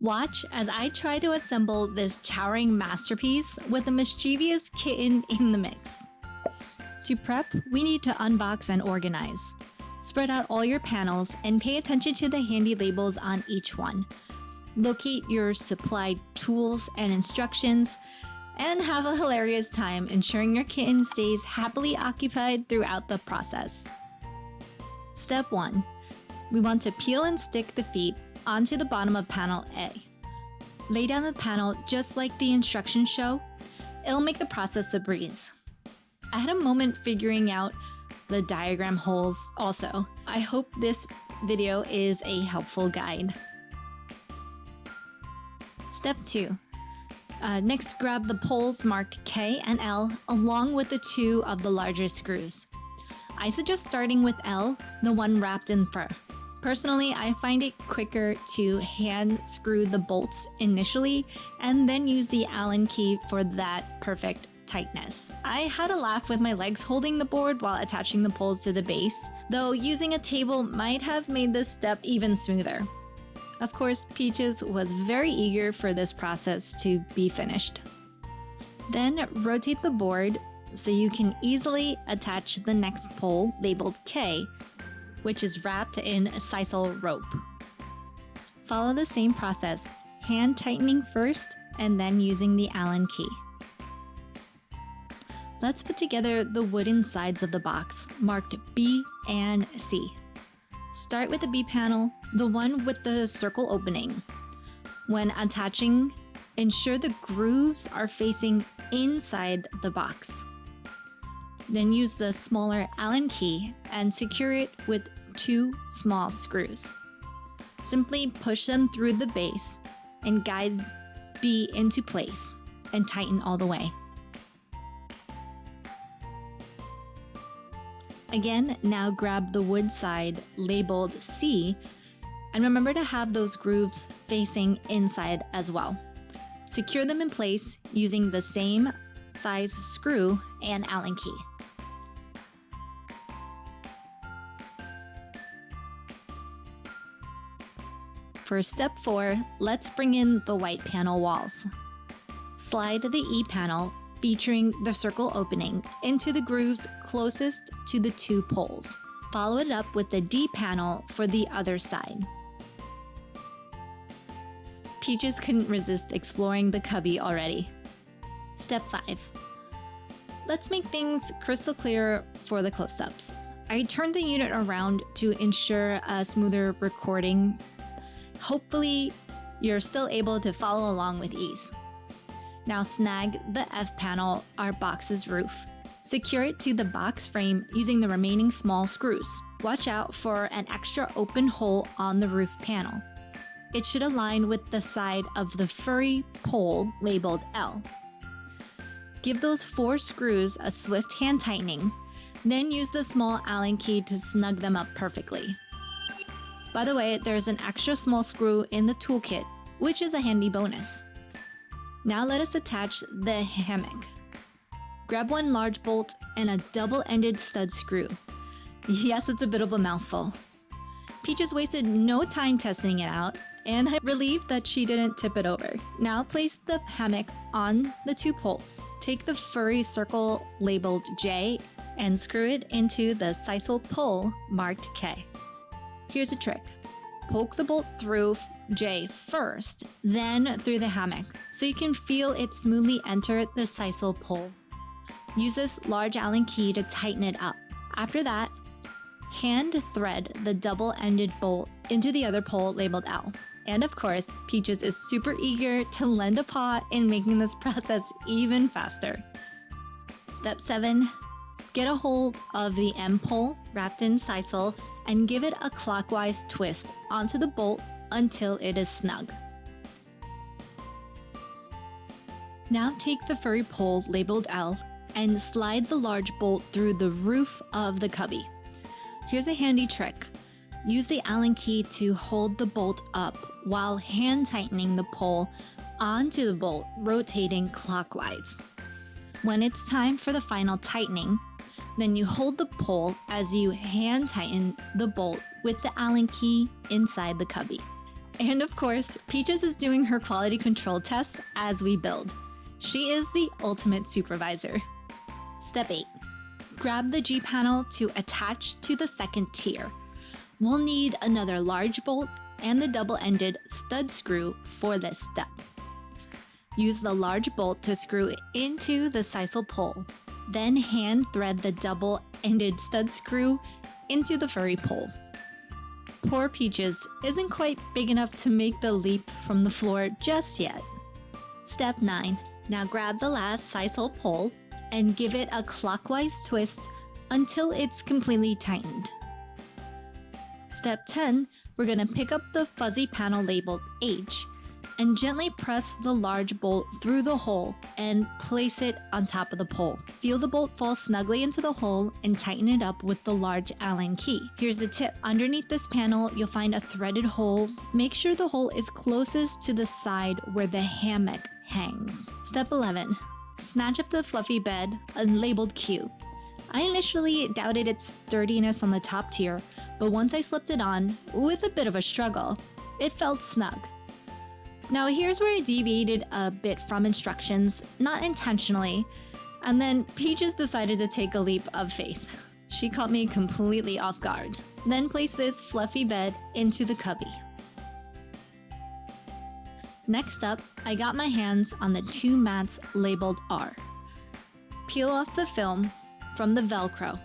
Watch as I try to assemble this towering masterpiece with a mischievous kitten in the mix. To prep, we need to unbox and organize. Spread out all your panels and pay attention to the handy labels on each one. Locate your supplied tools and instructions, and have a hilarious time ensuring your kitten stays happily occupied throughout the process. Step 1. We want to peel and stick the feet onto the bottom of panel A. Lay down the panel just like the instructions show. It'll make the process a breeze. I had a moment figuring out the diagram holes also. I hope this video is a helpful guide. Step 2. Next, grab the poles marked K and L along with the 2 of the larger screws. I suggest starting with L, the one wrapped in fur. Personally, I find it quicker to hand screw the bolts initially and then use the Allen key for that perfect tightness. I had a laugh with my legs holding the board while attaching the poles to the base, though using a table might have made this step even smoother. Of course, Peaches was very eager for this process to be finished. Then rotate the board so you can easily attach the next pole labeled K, which is wrapped in sisal rope. Follow the same process, hand tightening first and then using the Allen key. Let's put together the wooden sides of the box, marked B and C. Start with the B panel, the one with the circle opening. When attaching, ensure the grooves are facing inside the box. Then use the smaller Allen key and secure it with 2 small screws. Simply push them through the base and guide B into place and tighten all the way. Again, now grab the wood side labeled C and remember to have those grooves facing inside as well. Secure them in place using the same size screw and Allen key. For step 4, let's bring in the white panel walls. Slide the E panel featuring the circle opening into the grooves closest to the 2 poles. Follow it up with the D panel for the other side. Peaches couldn't resist exploring the cubby already. Step 5. Let's make things crystal clear for the close-ups. I turned the unit around to ensure a smoother recording. Hopefully, you're still able to follow along with ease. Now snag the F panel, our box's roof. Secure it to the box frame using the remaining small screws. Watch out for an extra open hole on the roof panel. It should align with the side of the furry pole labeled L. Give those 4 screws a swift hand tightening, then use the small Allen key to snug them up perfectly. By the way, there's an extra small screw in the toolkit, which is a handy bonus. Now let us attach the hammock. Grab 1 large bolt and a double-ended stud screw. Yes, it's a bit of a mouthful. Peaches wasted no time testing it out, and I'm relieved that she didn't tip it over. Now place the hammock on the 2 poles. Take the furry circle labeled J and screw it into the sisal pole marked K. Here's a trick. Poke the bolt through J first, then through the hammock, so you can feel it smoothly enter the sisal pole. Use this large Allen key to tighten it up. After that, hand thread the double-ended bolt into the other pole labeled L. And of course, Peaches is super eager to lend a paw in making this process even faster. Step 7. Get a hold of the M pole wrapped in sisal and give it a clockwise twist onto the bolt until it is snug. Now take the furry pole labeled L and slide the large bolt through the roof of the cubby. Here's a handy trick. Use the Allen key to hold the bolt up while hand tightening the pole onto the bolt, rotating clockwise. When it's time for the final tightening, then you hold the pole as you hand tighten the bolt with the Allen key inside the cubby. And of course, Peaches is doing her quality control tests as we build. She is the ultimate supervisor. Step 8. Grab the G panel to attach to the second tier. We'll need another large bolt and the double-ended stud screw for this step. Use the large bolt to screw into the sisal pole. Then hand thread the double-ended stud screw into the furry pole. Poor Peaches isn't quite big enough to make the leap from the floor just yet. Step 9. Now grab the last sisal pole and give it a clockwise twist until it's completely tightened. Step 10. We're going to pick up the fuzzy panel labeled H and gently press the large bolt through the hole and place it on top of the pole. Feel the bolt fall snugly into the hole and tighten it up with the large Allen key. Here's the tip. Underneath this panel, you'll find a threaded hole. Make sure the hole is closest to the side where the hammock hangs. Step 11. Snatch up the fluffy bed labeled Q. I initially doubted its sturdiness on the top tier, but once I slipped it on, with a bit of a struggle, it felt snug. Now here's where I deviated a bit from instructions, not intentionally, and then Peaches decided to take a leap of faith. She caught me completely off guard. Then place this fluffy bed into the cubby. Next up, I got my hands on the 2 mats labeled R. Peel off the film from the Velcro.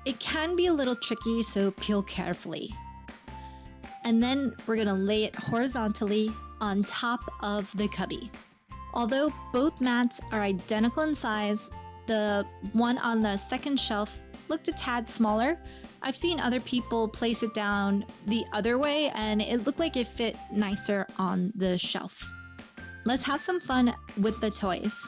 It can be a little tricky, so peel carefully. And then we're gonna lay it horizontally on top of the cubby. Although both mats are identical in size, the one on the second shelf looked a tad smaller. I've seen other people place it down the other way and it looked like it fit nicer on the shelf. Let's have some fun with the toys.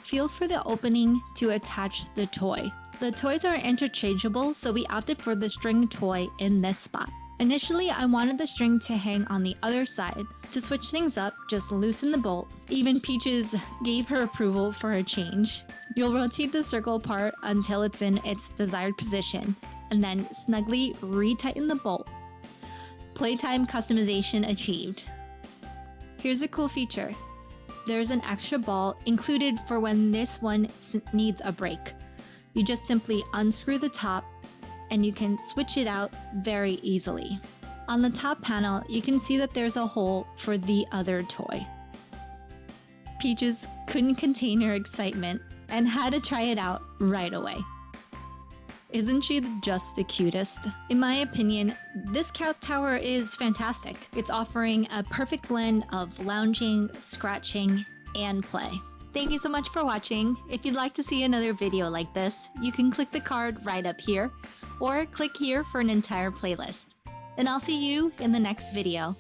Feel for the opening to attach the toy. The toys are interchangeable, so we opted for the string toy in this spot. Initially, I wanted the string to hang on the other side. To switch things up, just loosen the bolt. Even Peaches gave her approval for a change. You'll rotate the circle part until it's in its desired position, and then snugly retighten the bolt. Playtime customization achieved. Here's a cool feature. There's an extra ball included for when this one needs a break. You just simply unscrew the top and you can switch it out very easily. On the top panel, you can see that there's a hole for the other toy. Peaches couldn't contain her excitement and had to try it out right away. Isn't she just the cutest? In my opinion, this couch tower is fantastic. It's offering a perfect blend of lounging, scratching, and play. Thank you so much for watching. If you'd like to see another video like this, you can click the card right up here, or click here for an entire playlist. And I'll see you in the next video.